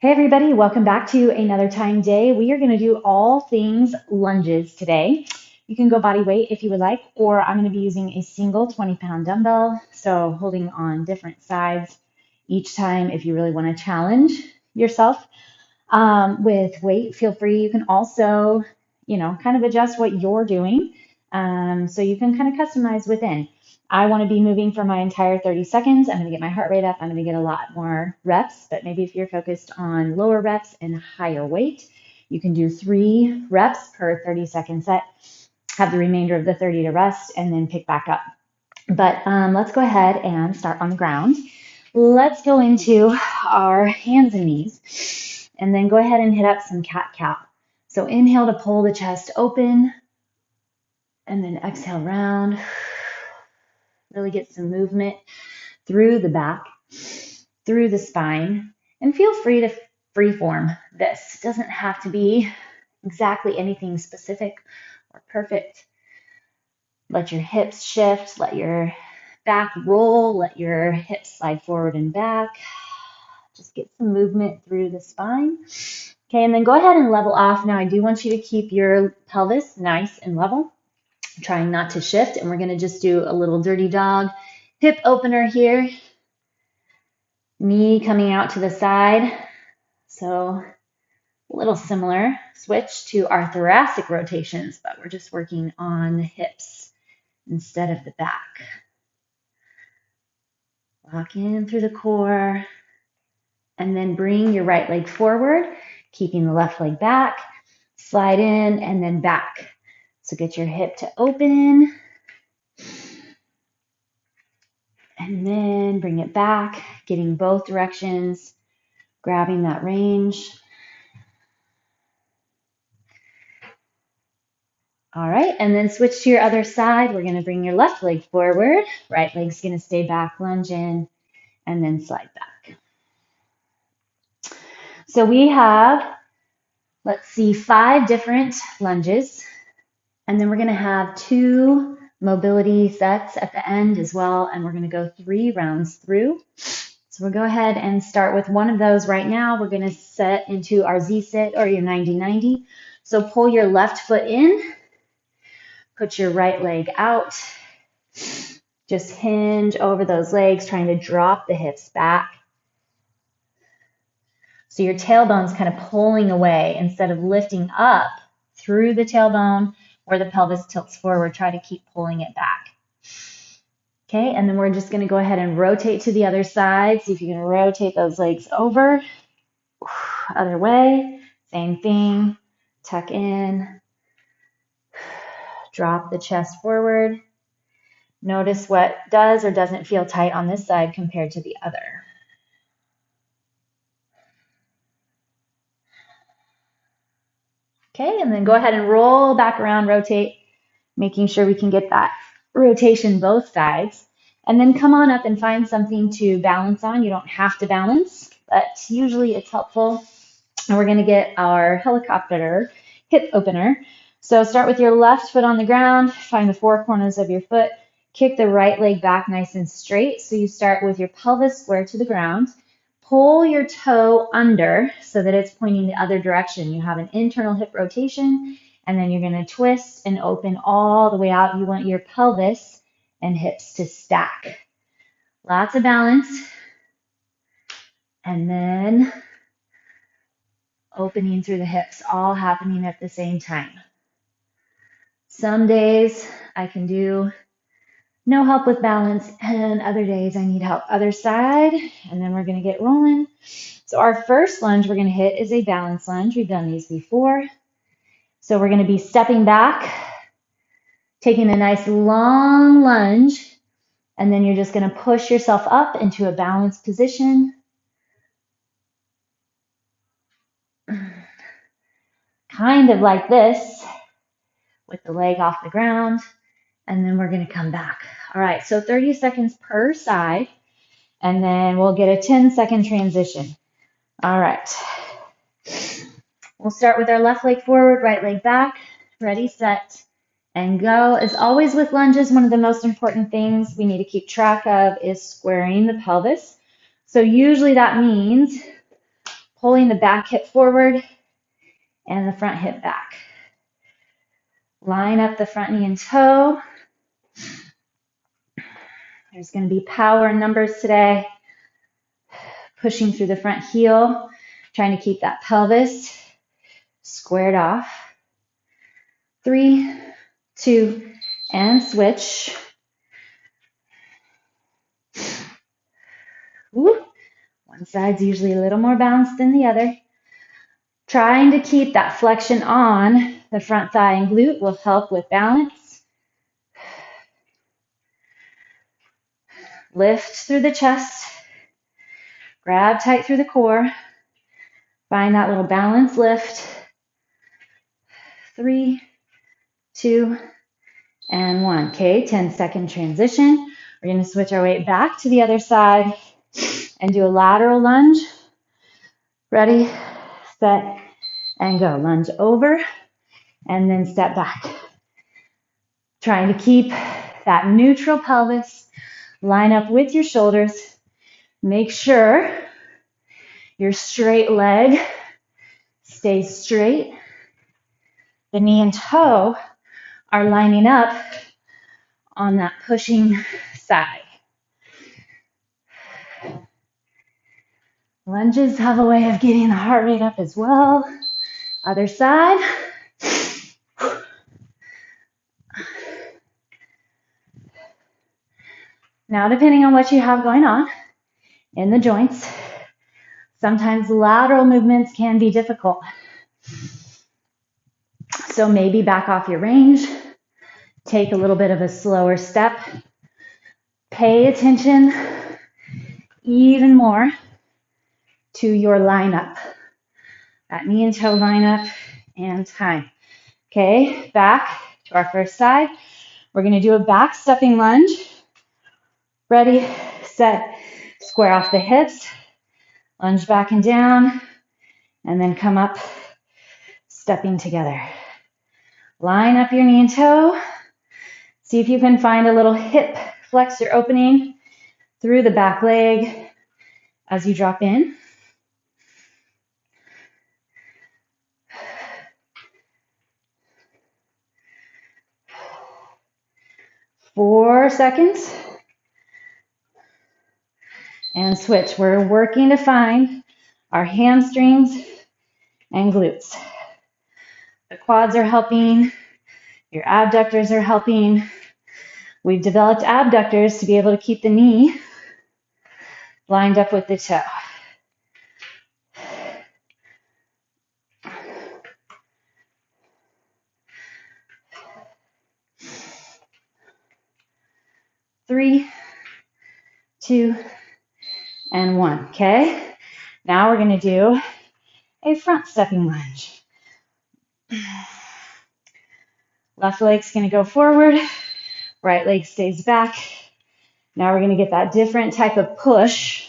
Hey everybody, welcome back to another time day. We are going to do all things lunges today. You can go body weight if you would like, or I'm going to be using a single 20-pound dumbbell, so holding on different sides each time if you really want to challenge yourself with weight. Feel free. You can also, kind of adjust what you're doing, so you can kind of customize within. I want to be moving for my entire 30 seconds. I'm going to get my heart rate up. I'm going to get a lot more reps, but maybe if you're focused on lower reps and higher weight, you can do 3 reps per 30-second set, have the remainder of the 30 to rest, and then pick back up. But let's go ahead and start on the ground. Let's go into our hands and knees, and then go ahead and hit up some cat-cow. So inhale to pull the chest open, and then exhale round. Really get some movement through the back, through the spine, and feel free to freeform this. It doesn't have to be exactly anything specific or perfect. Let your hips shift, let your back roll, let your hips slide forward and back. Just get some movement through the spine. Okay, and then go ahead and level off. Now I do want you to keep your pelvis nice and level, trying not to shift, and we're going to just do a little dirty dog hip opener here. Knee coming out to the side. So a little similar switch to our thoracic rotations, but we're just working on the hips instead of the back. Lock in through the core, and then bring your right leg forward, keeping the left leg back. Slide in and then back. So get your hip to open, and then bring it back, getting both directions, grabbing that range. All right, and then switch to your other side. We're going to bring your left leg forward. Right leg's going to stay back, lunge in, and then slide back. So we have, let's see, 5 different lunges, and then we're going to have 2 mobility sets at the end as well, and we're going to go 3 rounds through. So we'll go ahead and start with one of those right now. We're going to set into our Z-sit or your 90-90. So pull your left foot in, put your right leg out. Just hinge over those legs, trying to drop the hips back. So your tailbone's kind of pulling away instead of lifting up through the tailbone where the pelvis tilts forward. Try to keep pulling it back. Okay, and then we're just going to go ahead and rotate to the other side. See if you can rotate those legs over. Other way, same thing. Tuck in. Drop the chest forward. Notice what does or doesn't feel tight on this side compared to the other. Okay, and then go ahead and roll back around, rotate, making sure we can get that rotation both sides. And then come on up and find something to balance on. You don't have to balance, but usually it's helpful. And we're going to get our helicopter hip opener. So start with your left foot on the ground, find the 4 corners of your foot, kick the right leg back nice and straight. So you start with your pelvis square to the ground. Pull your toe under so that it's pointing the other direction. You have an internal hip rotation, and then you're going to twist and open all the way out. You want your pelvis and hips to stack. Lots of balance. And then opening through the hips, all happening at the same time. Some days I can do no help with balance, and other days I need help. Other side, and then we're going to get rolling. So our first lunge we're going to hit is a balance lunge. We've done these before. So we're going to be stepping back, taking a nice long lunge, and then you're just going to push yourself up into a balanced position. Kind of like this, with the leg off the ground, and then we're going to come back. All right, so 30 seconds per side, and then we'll get a 10-second transition. All right. We'll start with our left leg forward, right leg back. Ready, set, and go. As always with lunges, one of the most important things we need to keep track of is squaring the pelvis. So usually that means pulling the back hip forward and the front hip back. Line up the front knee and toe. There's going to be power in numbers today. Pushing through the front heel, trying to keep that pelvis squared off. 3, 2, and switch. Woo. One side's usually a little more balanced than the other. Trying to keep that flexion on the front thigh and glute will help with balance. Lift through the chest. Grab tight through the core. Find that little balance lift. 3, 2, and 1. Okay, 10-second transition. We're going to switch our weight back to the other side and do a lateral lunge. Ready, set, and go. Lunge over and then step back. Trying to keep that neutral pelvis. Line up with your shoulders. Make sure your straight leg stays straight. The knee and toe are lining up on that pushing side. Lunges have a way of getting the heart rate up as well. Other side. Now, depending on what you have going on in the joints, sometimes lateral movements can be difficult. So maybe back off your range, take a little bit of a slower step, pay attention even more to your lineup, that knee and toe lineup and time. Okay, back to our first side. We're going to do a back stepping lunge. Ready, set, square off the hips, lunge back and down, and then come up, stepping together. Line up your knee and toe. See if you can find a little hip flexor opening through the back leg as you drop in. Four seconds. And switch. We're working to find our hamstrings and glutes. The quads are helping. Your abductors are helping. We've developed abductors to be able to keep the knee lined up with the toe. Three, 2, and 1. Okay, now we're going to do a front stepping lunge. Left leg's going to go forward, right leg stays back. Now we're going to get that different type of push.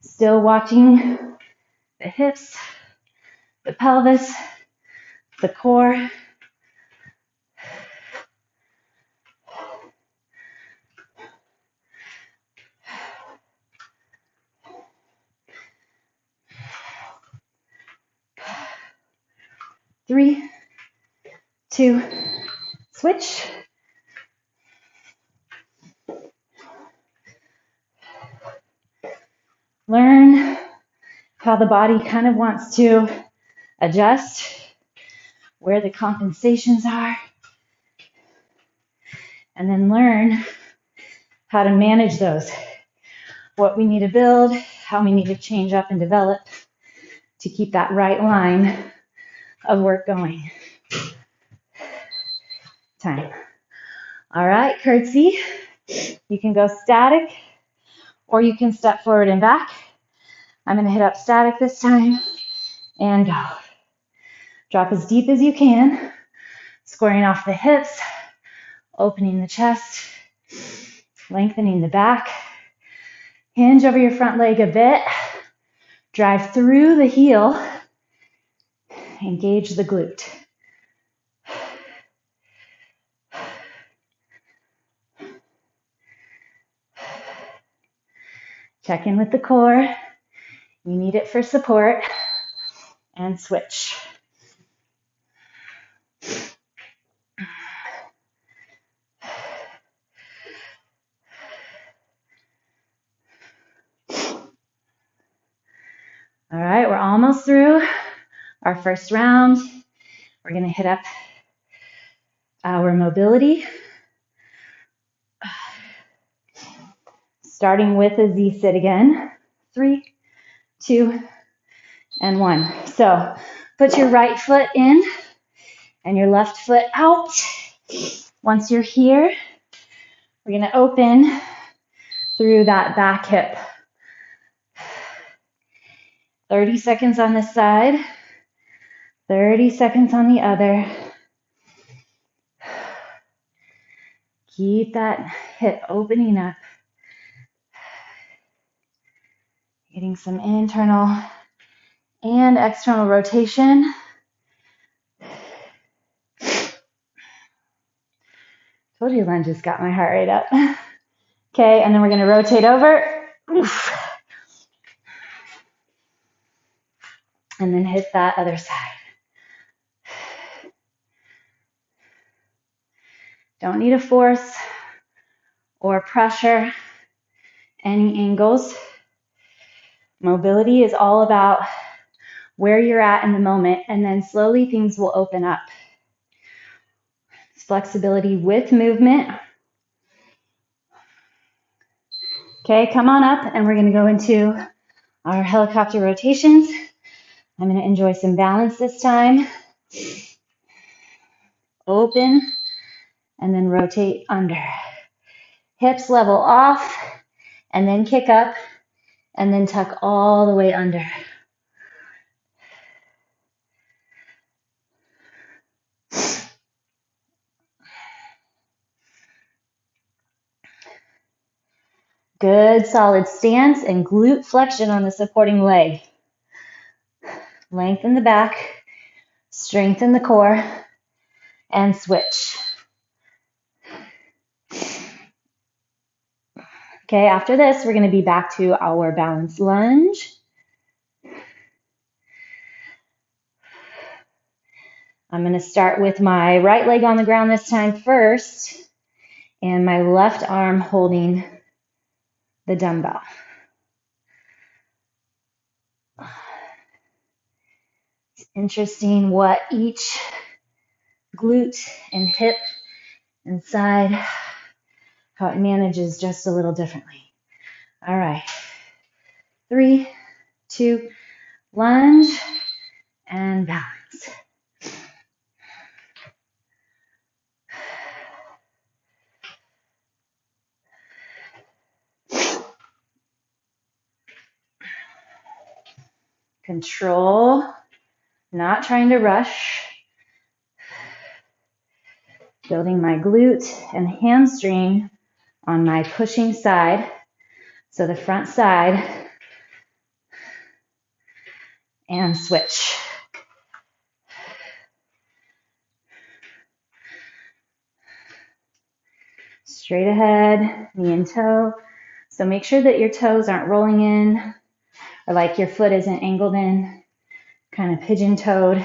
Still watching the hips, the pelvis, the core. Three, 2, switch. Learn how the body kind of wants to adjust, where the compensations are, and then learn how to manage those. What we need to build, how we need to change up and develop to keep that right line of work going. Time. All right, curtsy. You can go static or you can step forward and back. I'm going to hit up static this time and go. Drop as deep as you can, squaring off the hips, opening the chest, lengthening the back. Hinge over your front leg a bit. Drive through the heel. Engage the glute. Check in with the core. You need it for support. And switch. All right, we're almost through our first round. We're going to hit up our mobility, starting with a Z-sit again. 3, 2, and 1. So put your right foot in and your left foot out. Once you're here, we're going to open through that back hip. 30 seconds on this side, 30 seconds on the other. Keep that hip opening up. Getting some internal and external rotation. Told you lunges got my heart rate up. Okay, and then we're going to rotate over. Oof. And then hit that other side. Don't need to force or pressure any angles. Mobility is all about where you're at in the moment, and then slowly things will open up. It's flexibility with movement. Okay, come on up, and we're going to go into our helicopter rotations. I'm going to enjoy some balance this time. Open, and then rotate under. Hips level off, and then kick up, and then tuck all the way under. Good solid stance and glute flexion on the supporting leg. Lengthen the back, strengthen the core, and switch. Okay, after this, we're going to be back to our balance lunge. I'm going to start with my right leg on the ground this time first, and my left arm holding the dumbbell. It's interesting what each glute and hip and side, how it manages just a little differently. All right, 3, 2, lunge, and balance. Control, not trying to rush. Building my glute and hamstring on my pushing side. So the front side, and switch. Straight ahead, knee and toe. So make sure that your toes aren't rolling in, or like your foot isn't angled in, kind of pigeon-toed.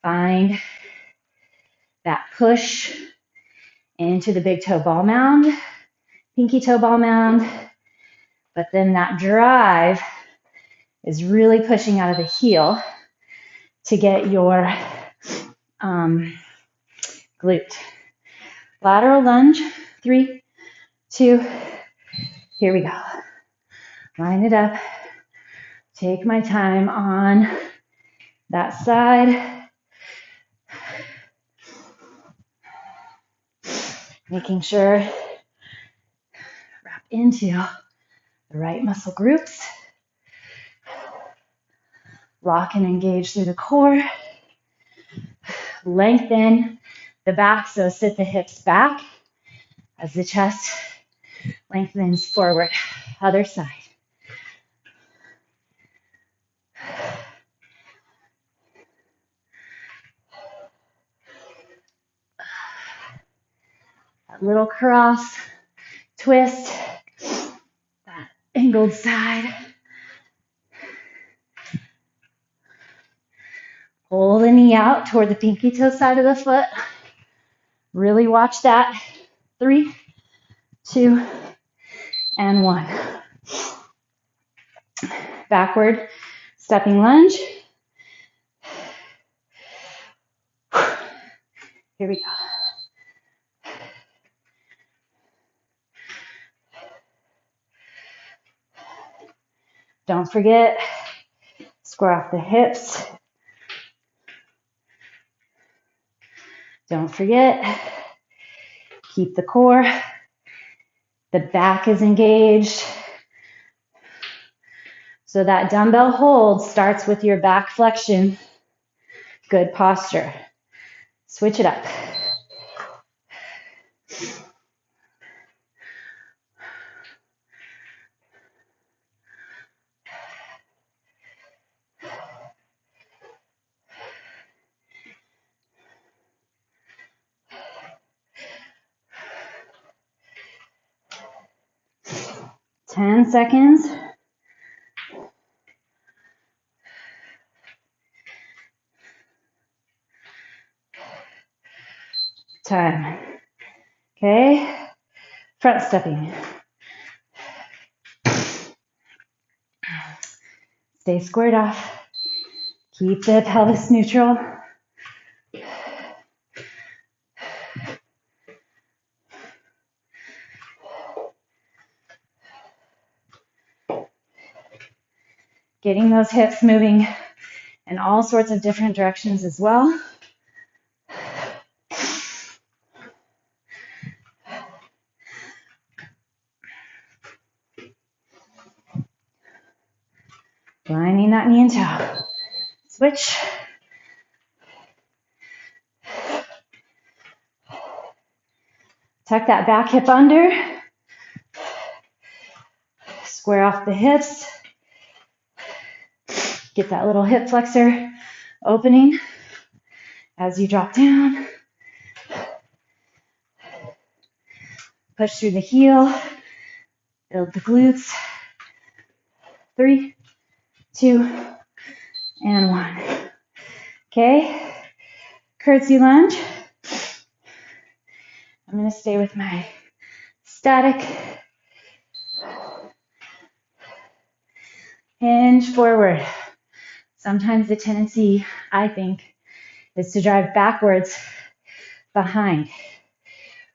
Find that push into the big toe ball mound, pinky toe ball mound, but then that drive is really pushing out of the heel to get your glute. Lateral lunge, 3, 2, here we go. Line it up. Take my time on that side. Making sure wrap into the right muscle groups. Lock and engage through the core. Lengthen the back, so sit the hips back as the chest lengthens forward. Other side. That little cross, twist, that angled side. Pull the knee out toward the pinky toe side of the foot. Really watch that. 3, 2, and 1. Backward stepping lunge. Here we go. Don't forget, square off the hips. Don't forget, keep the core. The back is engaged. So that dumbbell hold starts with your back flexion. Good posture. Switch it up. Ten seconds. Time. Okay. Front stepping. Stay squared off. Keep the pelvis neutral. Getting those hips moving in all sorts of different directions as well. Lining that knee and toe. Switch. Tuck that back hip under. Square off the hips. Get that little hip flexor opening as you drop down. Push through the heel. Build the glutes. 3, 2, and 1. Okay. Curtsy lunge. I'm going to stay with my static. Hinge forward. Sometimes the tendency, I think, is to drive backwards behind.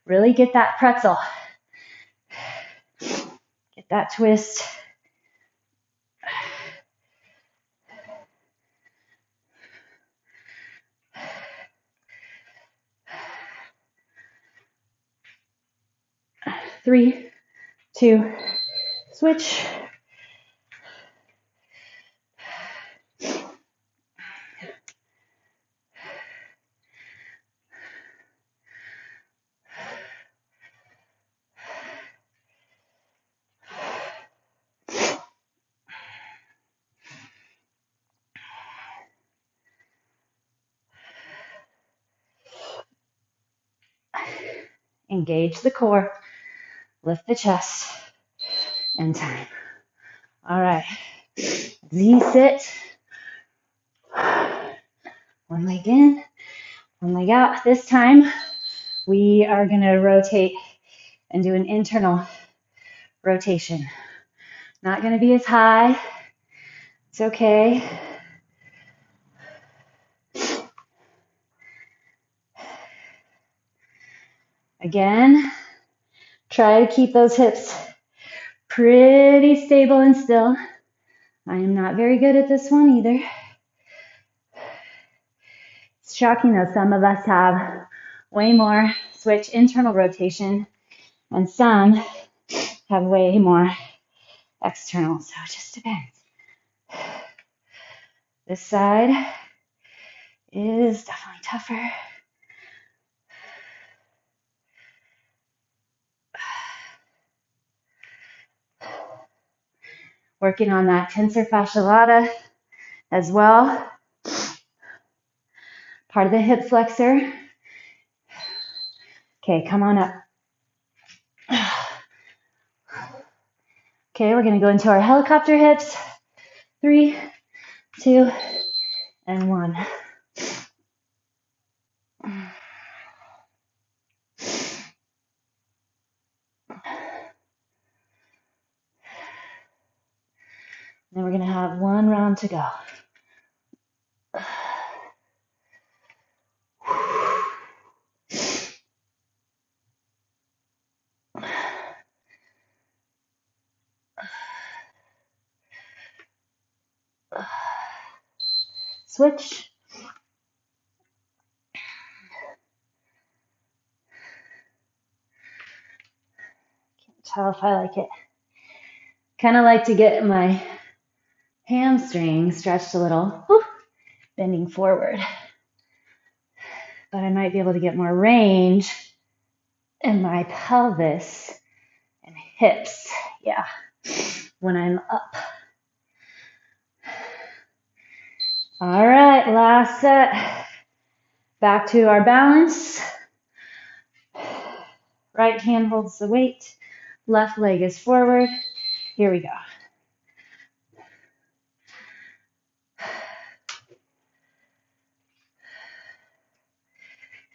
Really get that pretzel. Get that twist. Three, 2, switch. Engage the core, lift the chest, and time. All right, Z-sit. One leg in, one leg out. This time, we are gonna rotate and do an internal rotation. Not gonna be as high, it's okay. Again, try to keep those hips pretty stable and still. I am not very good at this one either. It's shocking though, some of us have way more switch internal rotation and some have way more external, so it just depends. This side is definitely tougher. Working on that tensor fascia lata as well. Part of the hip flexor. Okay, come on up. Okay, we're gonna go into our helicopter hips. 3, 2, and 1. Then we're going to have one round to go. Switch. Can't tell if I like it. Kind of like to get my hamstring stretched a little, bending forward. But I might be able to get more range in my pelvis and hips, when I'm up. All right, last set. Back to our balance. Right hand holds the weight. Left leg is forward. Here we go.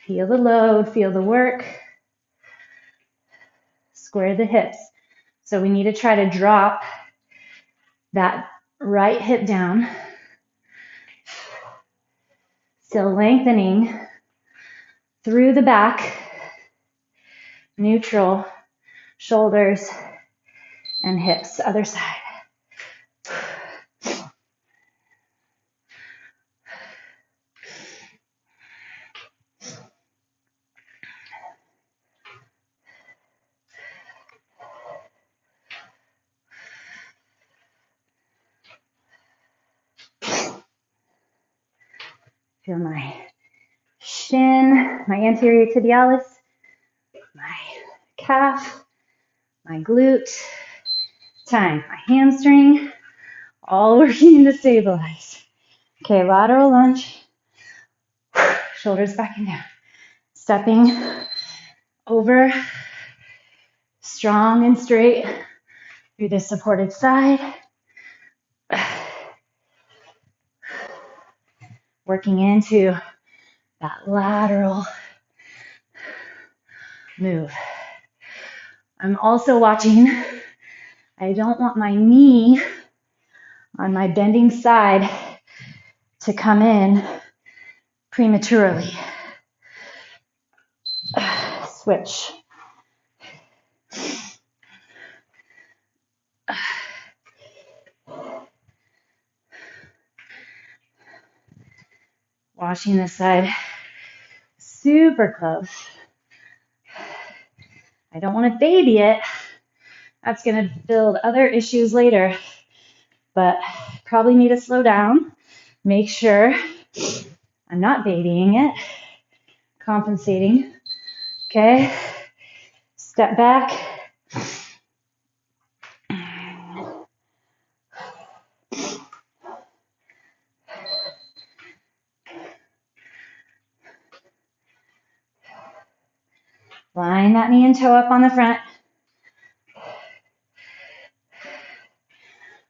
Feel the load, feel the work. Square the hips. So we need to try to drop that right hip down. Still lengthening through the back. Neutral, shoulders and hips. Other side. Feel my shin, my anterior tibialis, my calf, my glute, my hamstring, all working to stabilize. Okay, lateral lunge, shoulders back and down. Stepping over, strong and straight through the supported side. Working into that lateral move. I'm also watching. I don't want my knee on my bending side to come in prematurely. Switch. Washing this side super close. I don't want to baby it. That's going to build other issues later. But probably need to slow down. Make sure I'm not babying it. Compensating. Okay. Step back. Line that knee and toe up on the front.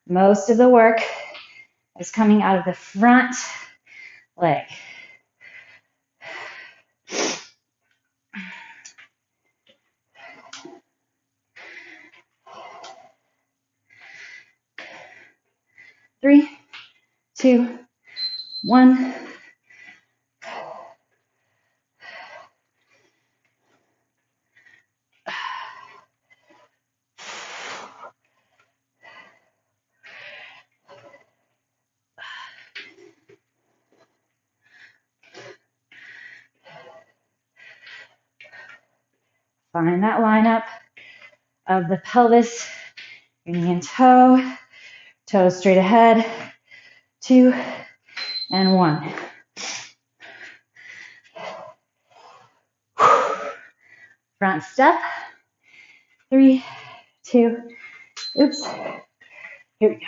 Most of the work is coming out of the front leg. Three, two, one. Find that lineup of the pelvis, your knee and toe, toes straight ahead, 2 and 1. Front step, 3, 2, oops, here we go.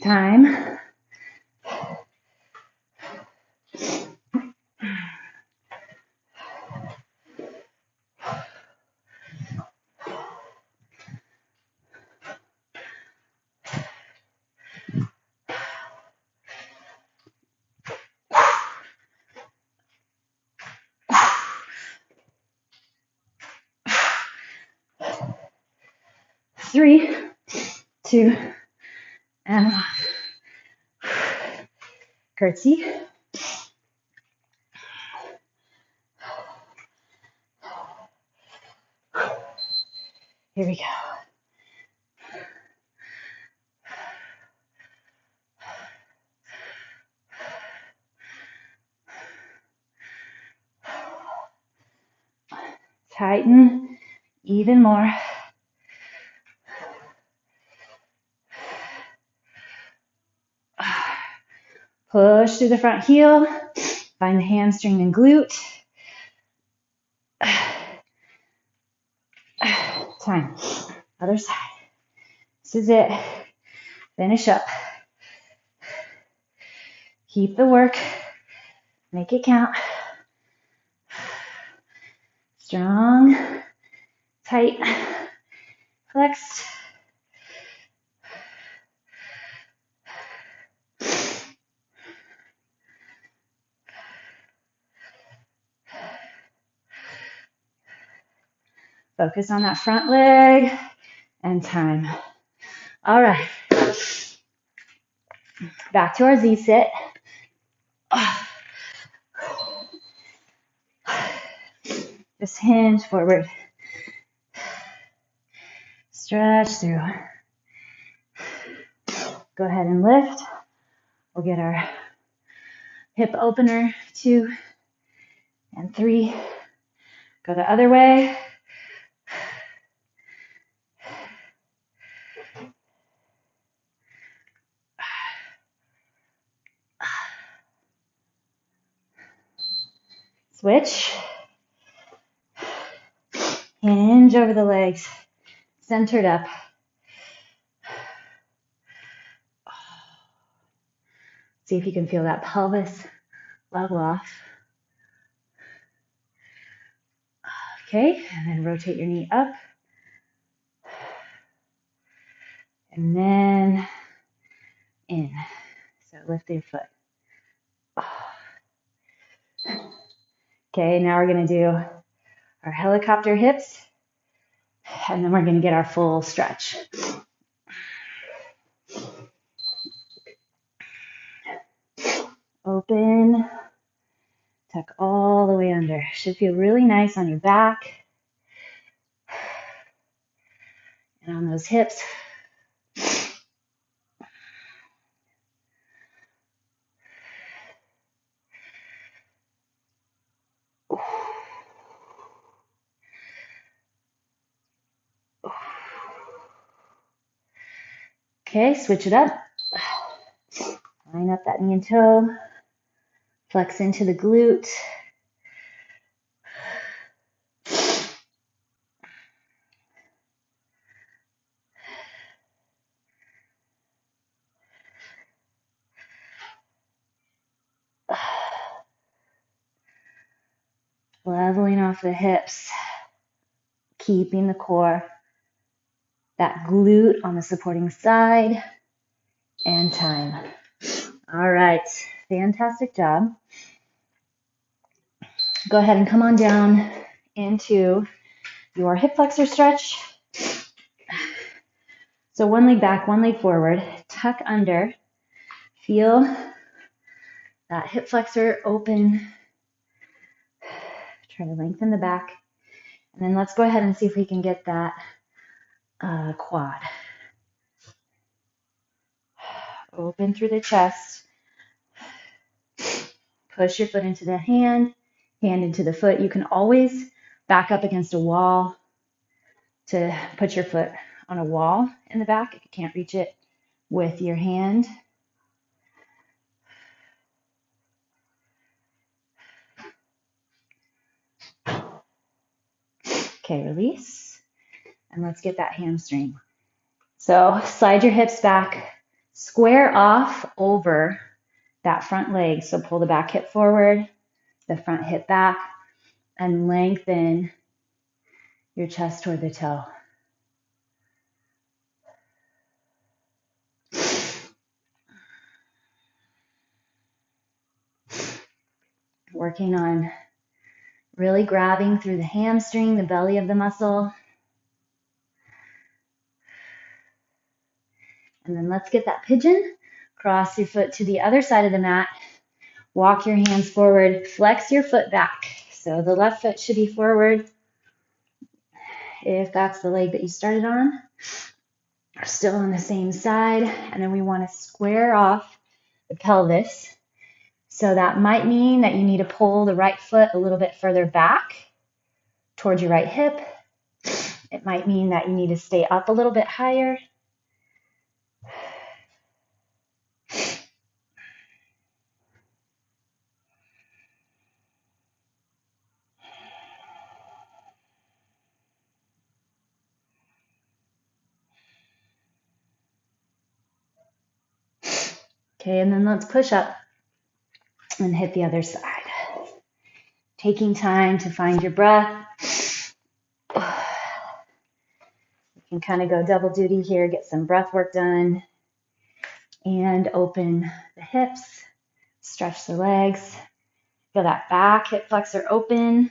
Time. Three, two, and one. Curtsy. Here we go. Tighten even more. Push through the front heel. Find the hamstring and glute. Time. Other side. This is it. Finish up. Keep the work. Make it count. Strong. Tight. Flexed. Focus on that front leg and time. All right. Back to our Z sit. Just hinge forward. Stretch through. Go ahead and lift. We'll get our hip opener, 2 and 3. Go the other way. Switch. Hinge over the legs. Centered up. See if you can feel that pelvis level off. Okay, and then rotate your knee up. And then in. So lift your foot. Okay, now we're going to do our helicopter hips. And then we're going to get our full stretch. Open. Tuck all the way under. Should feel really nice on your back. And on those hips. Okay, switch it up. Line up that knee and toe. Flex into the glute. Leveling off the hips. Keeping the core. That glute on the supporting side. And time. All right, fantastic job. Go ahead and come on down into your hip flexor stretch. So one leg back, one leg forward. Tuck under. Feel that hip flexor open. Try to lengthen the back. And then let's go ahead and see if we can get that quad. Open through the chest. Push your foot into the hand into the foot. You can always back up against a wall to put your foot on a wall in the back if you can't reach it with your hand. Okay, release. And let's get that hamstring. So slide your hips back, Square off over that front leg. So pull the back hip forward, the front hip back, and lengthen your chest toward the toe. Working on really grabbing through the hamstring, the belly of the muscle. And then let's get that pigeon. Cross your foot to the other side of the mat. Walk your hands forward. Flex your foot back. So the left foot should be forward if that's the leg that you started on. We're still on the same side. And then we want to square off the pelvis. So that might mean that you need to pull the right foot a little bit further back towards your right hip. It might mean that you need to stay up a little bit higher. Okay, and then let's push up and hit the other side. Taking time to find your breath. You can kind of go double duty here, get some breath work done, and open the hips, stretch the legs. Feel that back hip flexor open.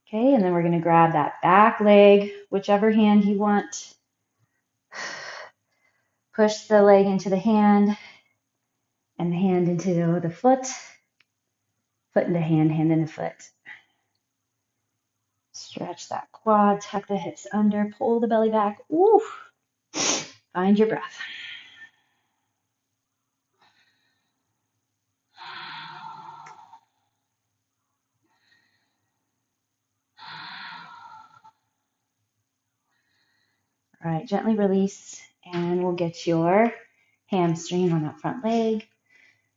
Okay, and then we're going to grab that back leg, whichever hand you want. Push the leg into the hand, and the hand into the foot, foot into hand, hand into foot. Stretch that quad, tuck the hips under, pull the belly back. Ooh. Find your breath. All right, gently release, and we'll get your hamstring on that front leg.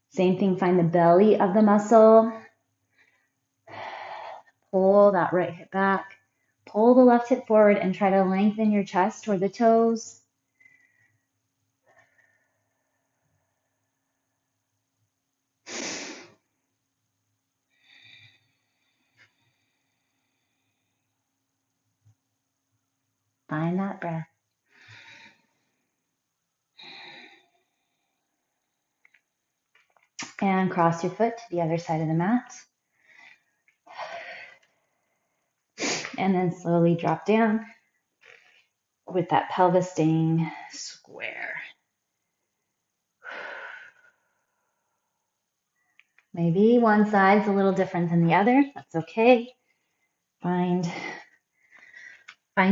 Same thing, find the belly of the muscle. Pull that right hip back. Pull the left hip forward and try to lengthen your chest toward the toes. Find that breath. And cross your foot to the other side of the mat. And then slowly drop down with that pelvis staying square. Maybe one side's a little different than the other. That's okay. Find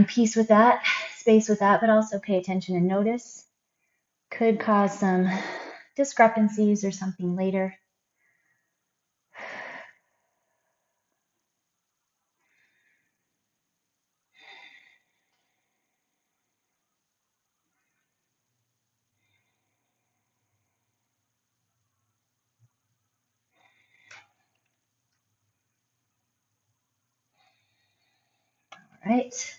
peace with that, space with that, but also pay attention and notice. Could cause some discrepancies or something later. All right,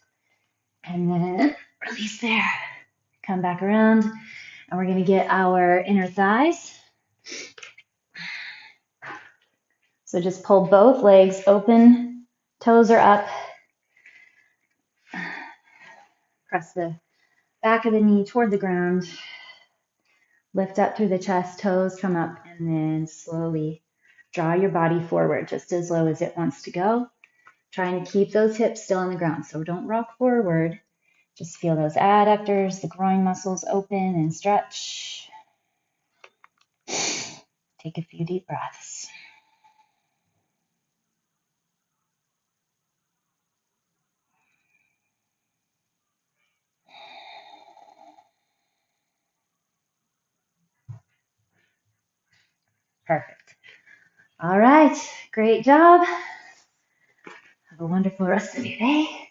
and then release there. Come back around, and we're going to get our inner thighs. So just pull both legs open, toes are up. Press the back of the knee toward the ground. Lift up through the chest, toes come up, and then slowly draw your body forward just as low as it wants to go. Trying to keep those hips still on the ground, so don't rock forward. Just feel those adductors, the groin muscles open and stretch. Take a few deep breaths. Perfect. All right, great job. Have a wonderful rest of your day.